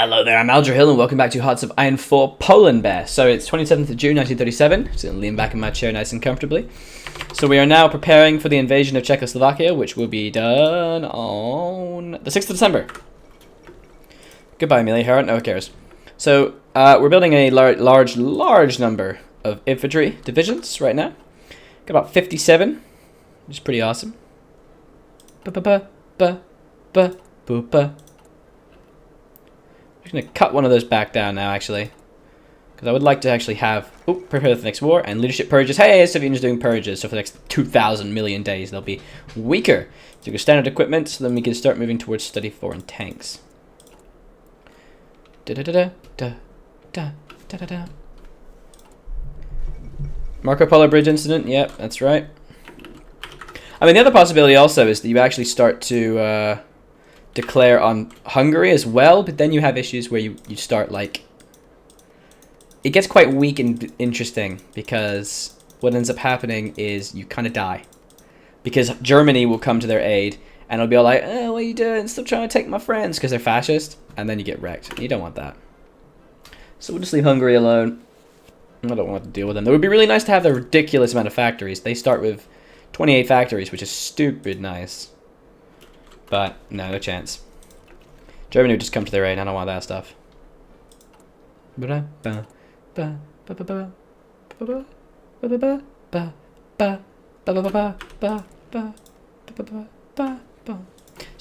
Hello there, I'm Alger Hill and welcome back to Hearts of Iron 4 Poland Bear. So it's 27th of June 1937, just going to lean back in my chair nice and comfortably. So we are now preparing for the invasion of Czechoslovakia, which will be done on the 6th of December. Goodbye, Amelia Earhart, no one cares. So we're building a large number of infantry divisions right now. Got about 57, which is pretty awesome. I'm just going to cut one of those back down now, actually. Because I would like to actually have... Oh, prepare for the next war. And leadership purges. Hey, Soviets doing purges. So for the next 2,000 million days, they'll be weaker. So we go standard equipment. So then we can start moving towards study foreign tanks. Marco Polo Bridge incident. Yep, that's right. I mean, the other possibility also is that you actually start to... declare on Hungary as well, but then you have issues where you start like it gets quite weak and interesting, because what ends up happening is you kind of die because Germany will come to their aid and it'll be all like, oh, what are you doing? Still trying to take my friends, because they're fascist, and then you get wrecked. You don't want that. So we'll just leave Hungary alone. I don't want to deal with them. It would be really nice to have the ridiculous amount of factories. They start with 28 factories, which is stupid nice. But, no chance. Germany would just come to their aid. I don't want that stuff. So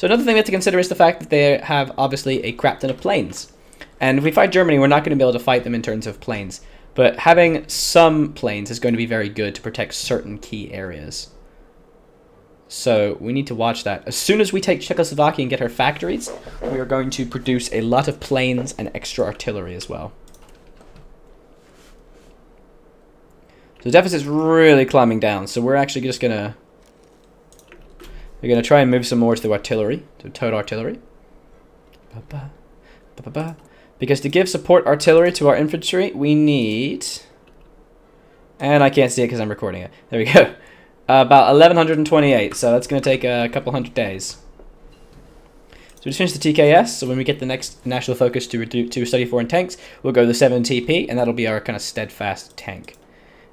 another thing we have to consider is the fact that they have, obviously, a crap ton of planes. And if we fight Germany, we're not going to be able to fight them in terms of planes. But having some planes is going to be very good to protect certain key areas. So we need to watch that. As soon as we take Czechoslovakia and get her factories, we are going to produce a lot of planes and extra artillery as well. So the deficit's really climbing down. So we're actually just gonna try and move some more to the artillery, to towed artillery. Because to give support artillery to our infantry, we need, and I can't see it because I'm recording it. There we go. About 1128, so that's going to take a couple hundred days. So we just finished the TKS, so when we get the next national focus to study foreign tanks, we'll go to the 7TP, and that'll be our kind of steadfast tank.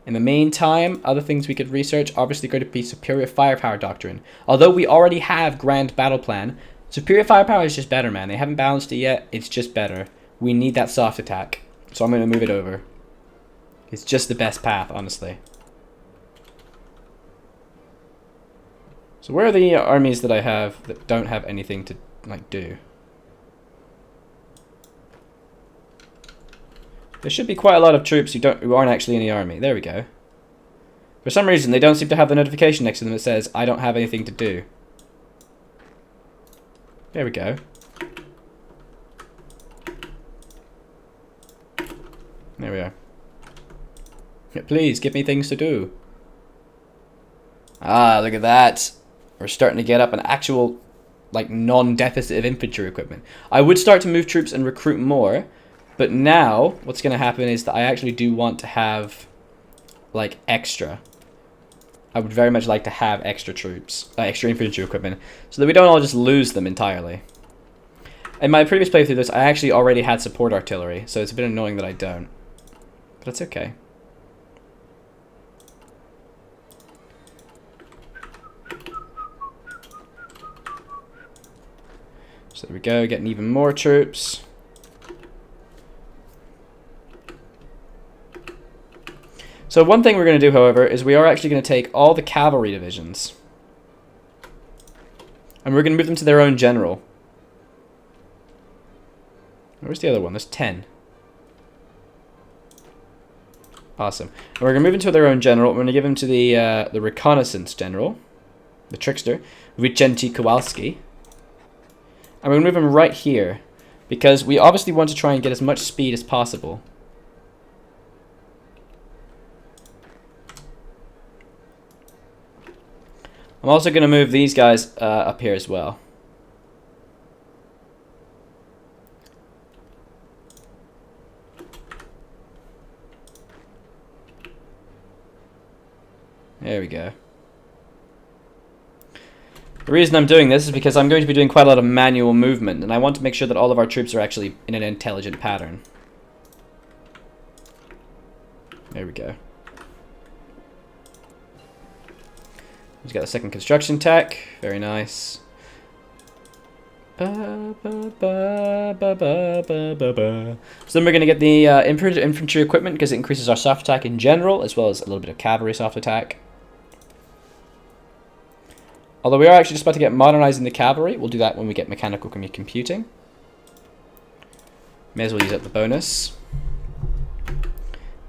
In the meantime, other things we could research, obviously going to be superior firepower doctrine. Although we already have grand battle plan, superior firepower is just better, man. They haven't balanced it yet, it's just better. We need that soft attack, so I'm going to move it over. It's just the best path, honestly. So where are the armies that I have that don't have anything to like do? There should be quite a lot of troops who aren't actually in the army. There we go. For some reason, they don't seem to have the notification next to them that says, I don't have anything to do. There we go. There we are. Yeah, please, give me things to do. Ah, look at that. We're starting to get up an actual, like, non-deficit of infantry equipment. I would start to move troops and recruit more, but now what's going to happen is that I actually do want to have, like, extra. I would very much like to have extra troops, extra infantry equipment, so that we don't all just lose them entirely. In my previous playthrough this, I actually already had support artillery, so it's a bit annoying that I don't. But it's okay. So there we go, getting even more troops. So one thing we're going to do, however, is we are actually going to take all the cavalry divisions. And we're going to move them to their own general. Where's the other one? There's 10. Awesome. And we're going to move into their own general. We're going to give them to the reconnaissance general, the trickster, Vicenti Kowalski. I'm going to move him right here, because we obviously want to try and get as much speed as possible. I'm also going to move these guys up here as well. There we go. The reason I'm doing this is because I'm going to be doing quite a lot of manual movement, and I want to make sure that all of our troops are actually in an intelligent pattern. There we go. He's got a second construction tech. Very nice. So then we're going to get the infantry equipment because it increases our soft attack in general, as well as a little bit of cavalry soft attack. Although we are actually just about to get modernizing the cavalry. We'll do that when we get mechanical computing. May as well use up the bonus.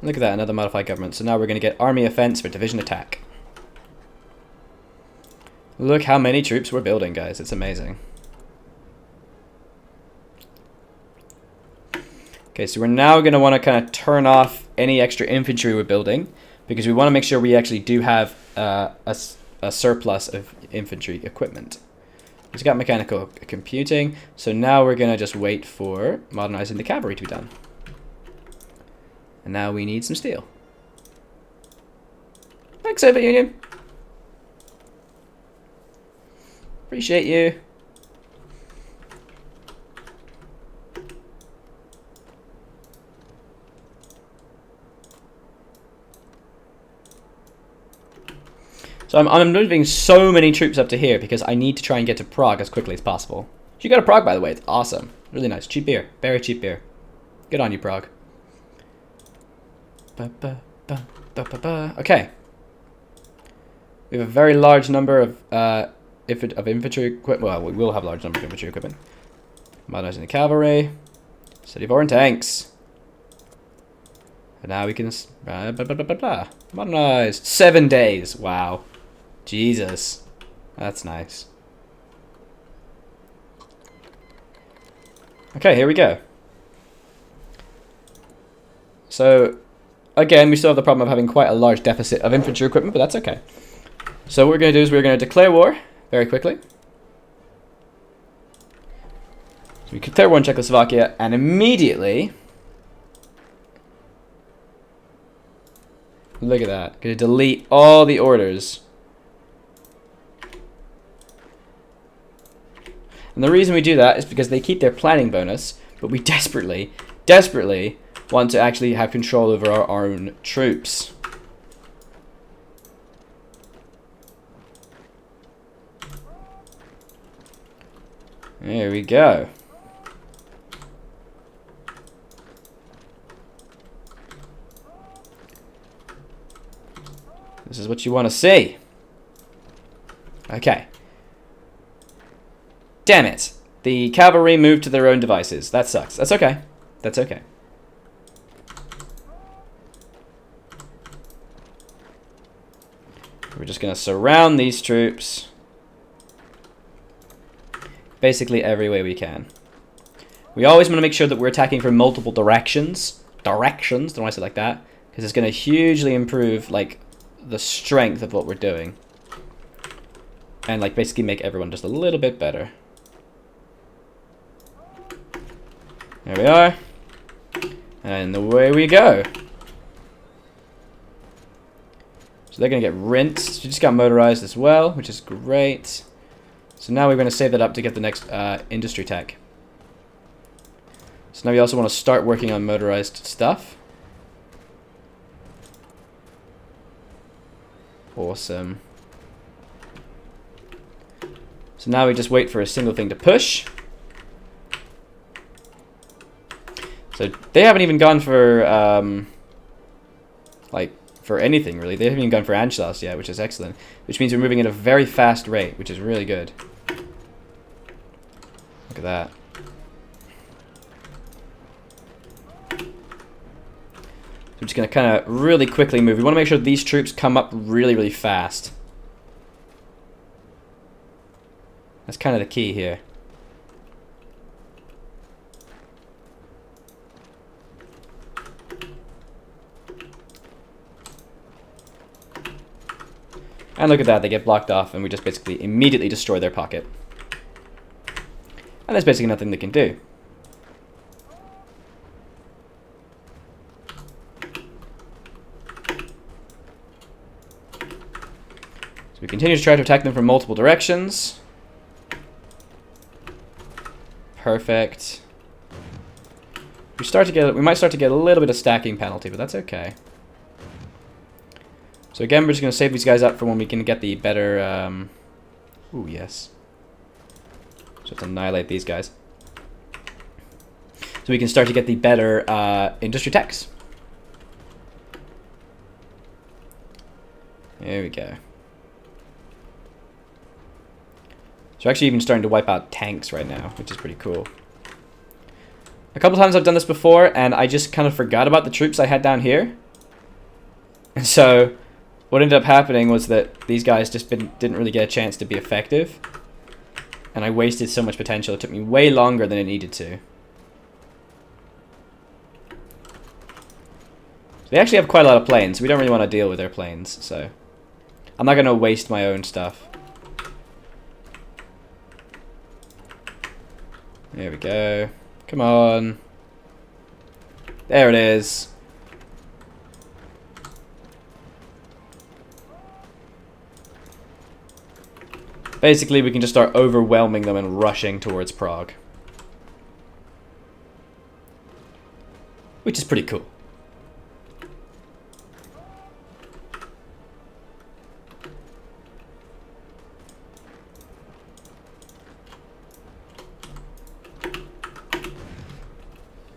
Look at that, another modified government. So now we're going to get army offense for division attack. Look how many troops we're building, guys. It's amazing. Okay, so we're now going to want to kind of turn off any extra infantry we're building, because we want to make sure we actually do have a surplus of infantry equipment. We've got mechanical computing, so now we're going to just wait for modernizing the cavalry to be done. And now we need some steel. Thanks, Soviet Union. Appreciate you. So I'm moving so many troops up to here because I need to try and get to Prague as quickly as possible. You go to Prague, by the way. It's awesome. Really nice. Cheap beer. Very cheap beer. Good on you, Prague. Okay. We have a very large number of infantry equipment. Well, we will have a large number of infantry equipment. Modernizing the cavalry. City of Oran tanks. And now we can modernize. 7 days. Wow. Jesus. That's nice. Okay, here we go. So, again, we still have the problem of having quite a large deficit of infantry equipment, but that's okay. So what we're going to do is we're going to declare war very quickly. So we declare war in Czechoslovakia, and immediately... Look at that. Going to delete all the orders. And the reason we do that is because they keep their planning bonus, but we desperately, desperately want to actually have control over our own troops. There we go. This is what you want to see. Okay. Damn it. The cavalry moved to their own devices. That sucks. That's okay. That's okay. We're just going to surround these troops basically every way we can. We always want to make sure that we're attacking from multiple directions. Directions, don't want to say it like that, because it's going to hugely improve like the strength of what we're doing. And like basically make everyone just a little bit better. There we are. And away we go. So they're going to get rinsed. You just got motorized as well, which is great. So now we're going to save that up to get the next industry tech. So now we also want to start working on motorized stuff. Awesome. So now we just wait for a single thing to push. So they haven't even gone for like for anything really. They haven't even gone for Anschluss yet, which is excellent. Which means we're moving at a very fast rate, which is really good. Look at that. So I'm just going to kind of really quickly move. We want to make sure these troops come up really, really fast. That's kind of the key here. And look at that, they get blocked off and we just basically immediately destroy their pocket. And there's basically nothing they can do. So we continue to try to attack them from multiple directions. Perfect. We might start to get a little bit of stacking penalty, but that's okay. So again, we're just going to save these guys up for when we can get the better... Ooh, yes. So let's annihilate these guys. So we can start to get the better industry techs. There we go. So actually even starting to wipe out tanks right now, which is pretty cool. A couple times I've done this before, and I just kind of forgot about the troops I had down here. And so what ended up happening was that these guys just didn't really get a chance to be effective. And I wasted so much potential. It took me way longer than it needed to. They actually have quite a lot of planes, so we don't really want to deal with their planes, so I'm not going to waste my own stuff. There we go. Come on. There it is. Basically, we can just start overwhelming them and rushing towards Prague. Which is pretty cool.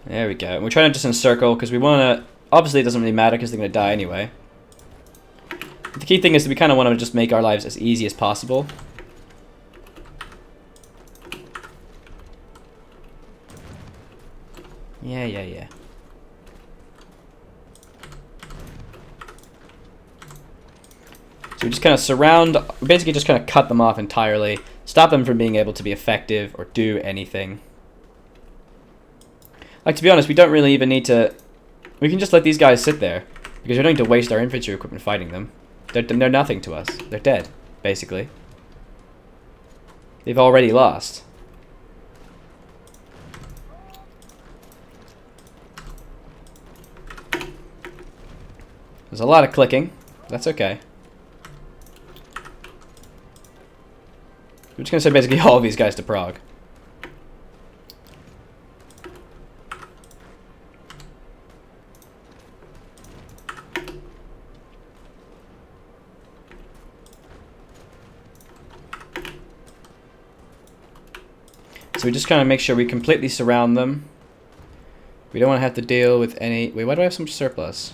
There we go. And we're trying to just encircle because we want to... Obviously, it doesn't really matter because they're going to die anyway. But the key thing is that we kind of want to just make our lives as easy as possible. Yeah. So we just kind of surround... Basically just kind of cut them off entirely. Stop them from being able to be effective or do anything. Like, to be honest, we don't really even need to... We can just let these guys sit there. Because we don't need to waste our infantry equipment fighting them. They're nothing to us. They're dead, basically. They've already lost. There's a lot of clicking. That's okay. We're just going to send basically all of these guys to Prague. So we just kind of make sure we completely surround them. We don't want to have to deal with any... Wait, why do I have so much surplus?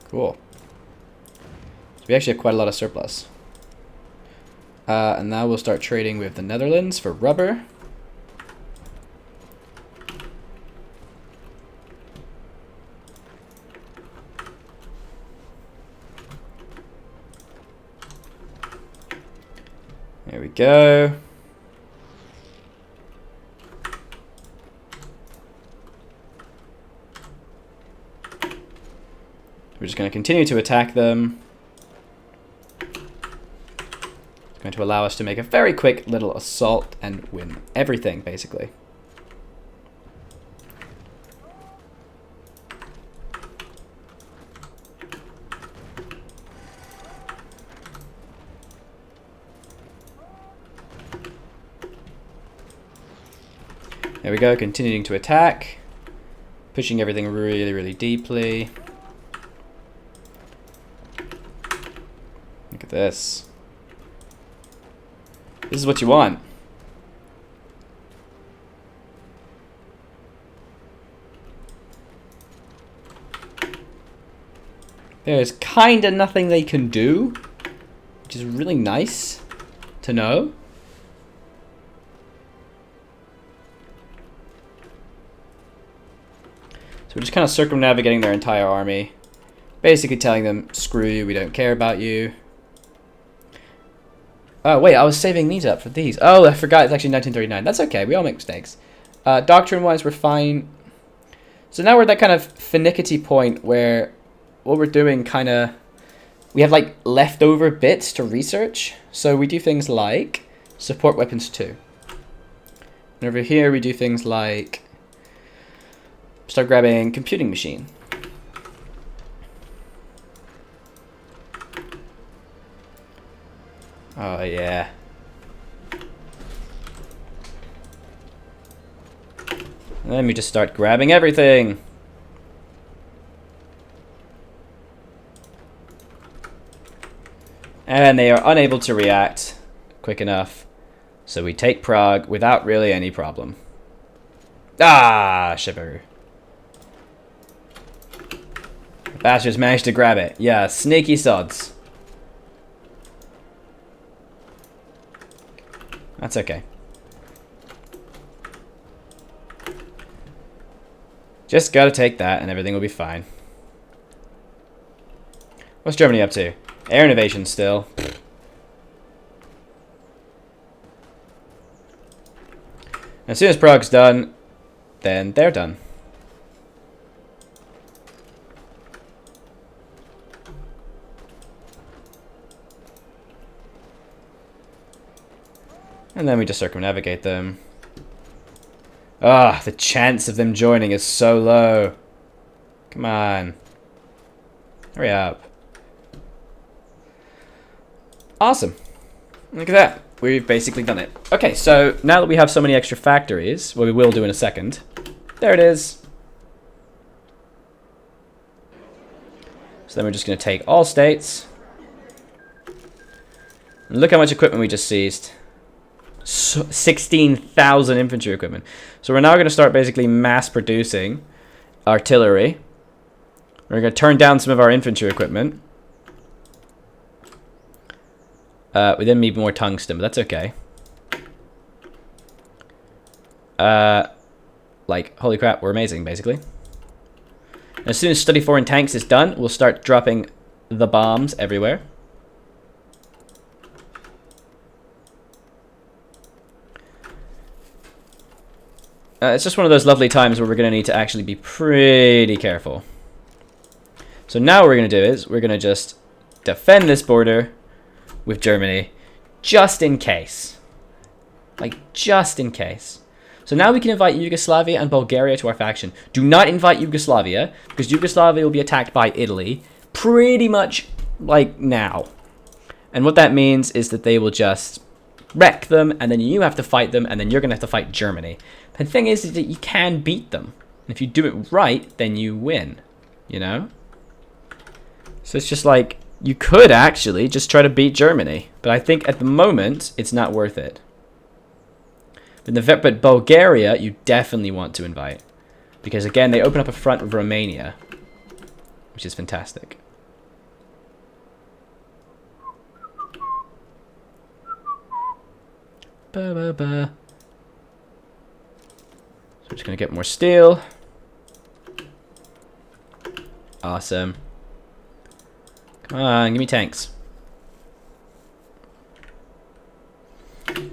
Cool. So we actually have quite a lot of surplus. And now we'll start trading with the Netherlands for rubber. There we go. We're just going to continue to attack them. It's going to allow us to make a very quick little assault and win everything, basically. There we go, continuing to attack. Pushing everything really, really deeply. Look at this. This is what you want. There's kinda nothing they can do, which is really nice to know. So we're just kind of circumnavigating their entire army. Basically telling them, screw you, we don't care about you. Oh, wait, I was saving these up for these. Oh, I forgot, it's actually 1939. That's okay, we all make mistakes. Doctrine-wise, we're fine. So now we're at that kind of finicky point where what we're doing kind of... We have, like, leftover bits to research. So we do things like support weapons 2. And over here, we do things like... Start grabbing computing machine. Oh, yeah. Let me just start grabbing everything. And they are unable to react quick enough. So we take Prague without really any problem. Ah, shiver. Bastards managed to grab it. Yeah, sneaky sods. That's okay. Just gotta take that and everything will be fine. What's Germany up to? Air innovation still. As soon as Prague's done, then they're done. And then we just circumnavigate them. Ah, the chance of them joining is so low. Come on. Hurry up. Awesome. Look at that. We've basically done it. Okay, so now that we have so many extra factories, well, we will do in a second. There it is. So then we're just going to take all states. And look how much equipment we just seized. 16,000 infantry equipment. So we're now going to start basically mass producing artillery. We're going to turn down some of our infantry equipment. We then need more tungsten, but that's okay. Like, holy crap, we're amazing, basically. And as soon as Study Foreign Tanks is done, we'll start dropping the bombs everywhere. It's just one of those lovely times where we're going to need to actually be pretty careful. So now what we're going to do is we're going to just defend this border with Germany just in case. Like, just in case. So now we can invite Yugoslavia and Bulgaria to our faction. Do not invite Yugoslavia, because Yugoslavia will be attacked by Italy pretty much like now. And what that means is that they will just wreck them, and then you have to fight them, and then you're going to have to fight Germany. The thing is that you can beat them. And if you do it right, then you win. You know? So it's just like, you could actually just try to beat Germany. But I think at the moment, it's not worth it. But Bulgaria, you definitely want to invite. Because again, they open up a front with Romania. Which is fantastic. Ba-ba-ba. So we're just going to get more steel. Awesome. Come on, give me tanks.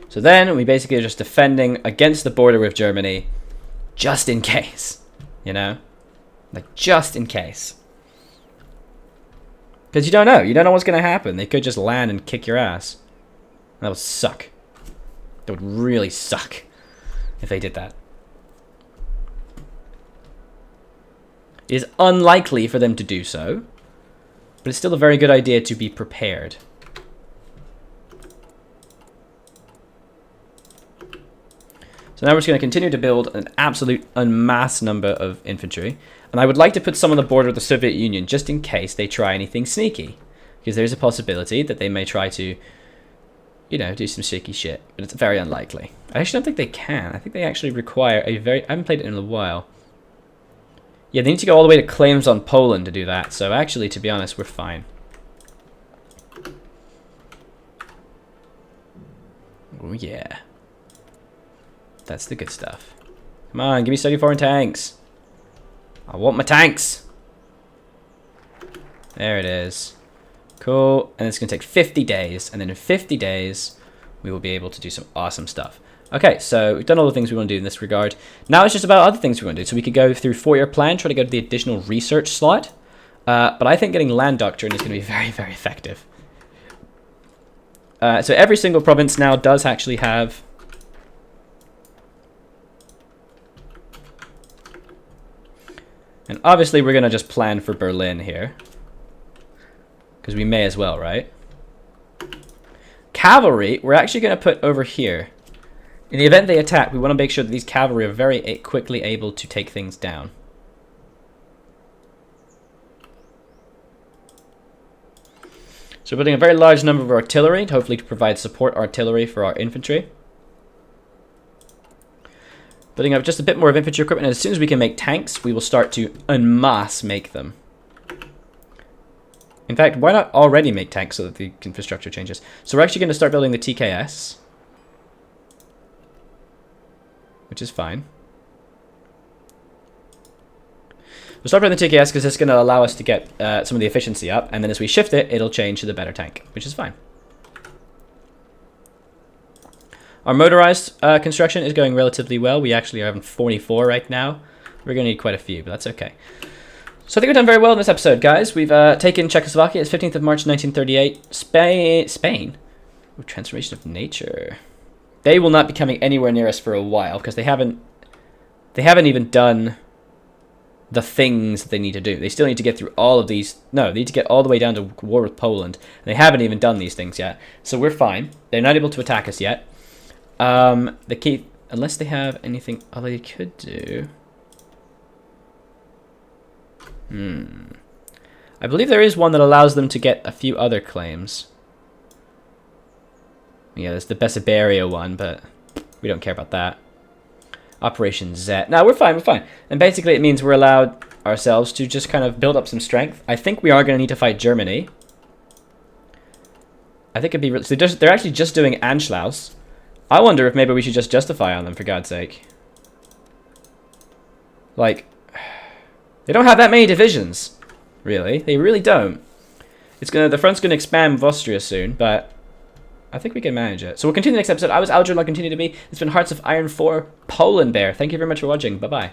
So then we basically are just defending against the border with Germany just in case. You know? Like, just in case. Because you don't know. You don't know what's going to happen. They could just land and kick your ass. That would suck. That would really suck if they did that. It is unlikely for them to do so, but it's still a very good idea to be prepared. So now we're just going to continue to build an absolute unmasked number of infantry. And I would like to put some on the border of the Soviet Union just in case they try anything sneaky. Because there's a possibility that they may try to, you know, do some shaky shit. But it's very unlikely. I actually don't think they can. I think they actually require a very... I haven't played it in a while. Yeah, they need to go all the way to claims on Poland to do that. So actually, to be honest, we're fine. Oh, yeah. That's the good stuff. Come on, give me Study Foreign Tanks. I want my tanks. There it is. Cool. And it's going to take 50 days. And then in 50 days, we will be able to do some awesome stuff. Okay, so we've done all the things we want to do in this regard. Now it's just about other things we want to do. So we could go through 4-year plan, try to go to the additional research slot. But I think getting land doctrine is going to be very, very effective. So every single province now does actually have... And obviously we're going to just plan for Berlin here. Because we may as well, right? Cavalry, we're actually going to put over here. In the event they attack, we want to make sure that these cavalry are very quickly able to take things down. So we're building a very large number of artillery, hopefully to provide support artillery for our infantry. Building up just a bit more of infantry equipment, and as soon as we can make tanks, we will start to en masse make them. In fact, why not already make tanks so that the infrastructure changes? So we're actually going to start building the TKS, which is fine. We'll start building the TKS because it's going to allow us to get some of the efficiency up, and then as we shift it, it'll change to the better tank, which is fine. Our motorized construction is going relatively well. We actually are having 44 right now. We're going to need quite a few, but that's okay. So I think we've done very well in this episode, guys. We've taken Czechoslovakia. It's 15th of March, 1938. Spain. Ooh, transformation of nature. They will not be coming anywhere near us for a while because they haven't even done the things that they need to do. They still need to get through all of these. No, they need to get all the way down to war with Poland. They haven't even done these things yet. So we're fine. They're not able to attack us yet. The key, unless they have anything other they could do. I believe there is one that allows them to get a few other claims. Yeah, there's the Bessarabia one, but we don't care about that. Operation Z. No, we're fine, we're fine. And basically it means we're allowed ourselves to just kind of build up some strength. I think we are going to need to fight Germany. I think it'd be... So they're actually just doing Anschluss. I wonder if maybe we should just justify on them, for God's sake. Like... They don't have that many divisions, really. They really don't. The front's gonna expand with Austria soon, but I think we can manage it. So we'll continue the next episode. I was Algernon, I'll continue to be. It's been Hearts of Iron 4 Poland Bear. Thank you very much for watching. Bye-bye.